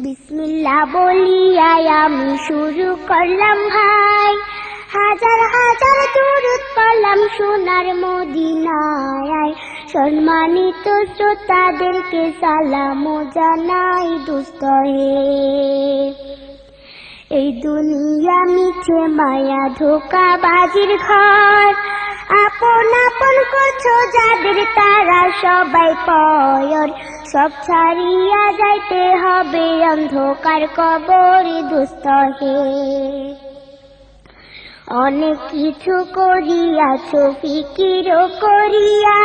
বিসমিল্লাহ বলিয়াই আমি শুরু করলাম ভাই, হাজার হাজার দুরূদ পড়লাম সোনার মদিনায়। সম্মানিত শ্রোতাদেরকে সালাম জানাই দোস্ত হে। এই দুনিয়া মিছে মায়া ধোঁকাবাজির ঘর, আপন আপন করছো যাদের তারা সবাই পয়র। সব ছাড়িয়া যাইতে হবে অন্ধকার কবরে দোস্ত হে। অনেক কিছু করিয়াছো ফিকির করিয়া,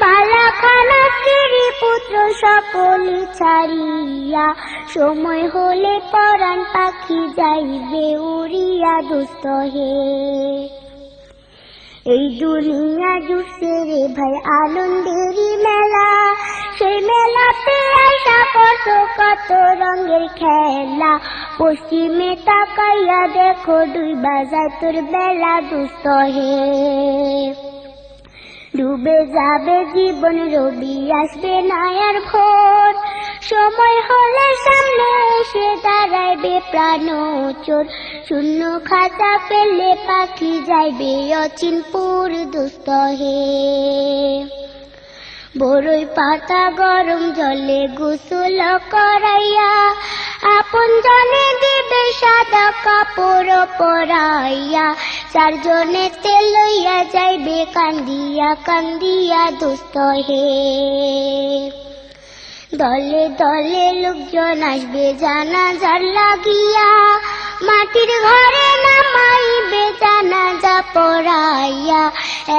বালাখানা স্ত্রী পুত্র সকলে ছাড়িয়া, সময় হলে পরাণ পাখি যাইবে উড়িয়া দোস্ত হে। এই দুনিয়া জুড়ছে রে ভাই আনন্দেরই মেলা, সেই মেলাতে আইসা কত কত রঙের খেলা। পশ্চিমে তাকাইয়া দেখো ডুইবা যায় তোর বেলা দোস্ত হে। ডুবে যাবে জীবন রবি আসবে না আর ভোর, সময় হলে সামনে এসে দাঁড়াইবে প্রাণচোর। শূন্য খাতা পেলে পাখি যাইবে অচিনপুর দোস্ত হে। বড়ই পাতা গরম জলে গোসল করাইয়া, আপন জনে দিবে সাদা কাপড় পরাইয়া। চারজনে তেল লইয়া যাইবে কান্দিয়া কান্দিয়া দোস্ত হে। দলে দলে লোকজন আসবে জানাজার লাগিয়া, মাটির ঘরে নামাইবে জানাজা পড়াইয়া।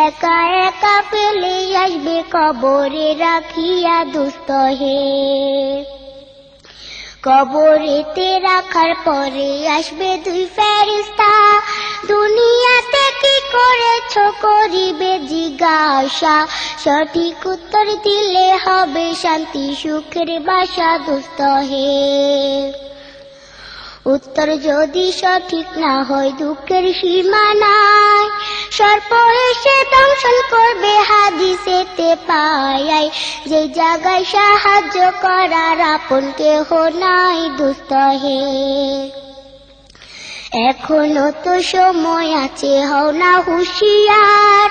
একা একা ফেলে আসবে কবরে রাখিয়া দোস্ত হে। কবরেতে রাখার পরে আসবে দুই ফেরেশতা, দুনিয়াতে কি করেছ করিবে জিজ্ঞাসা। সঠিক উত্তর দিলে হবে শান্তি সুখের বাসা দোস্ত হে। উত্তর যদি সঠিক না হয় দুঃখের সীমা নাই, সর্প এসে দংশন করবে হাদিসেতে পাই। যে জায়গায় সাহায্য করার আপন কেহ নাই দোস্ত হে। এখনো তো সময় আছে, হও না হুঁশিয়ার,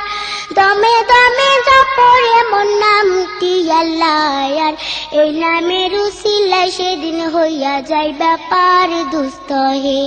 দমে দমে জপরে মন নামটি আল্লাহ। এই নামের উসিলায় সেদিন হইয়া যায় ব্যাপার দোস্ত হে।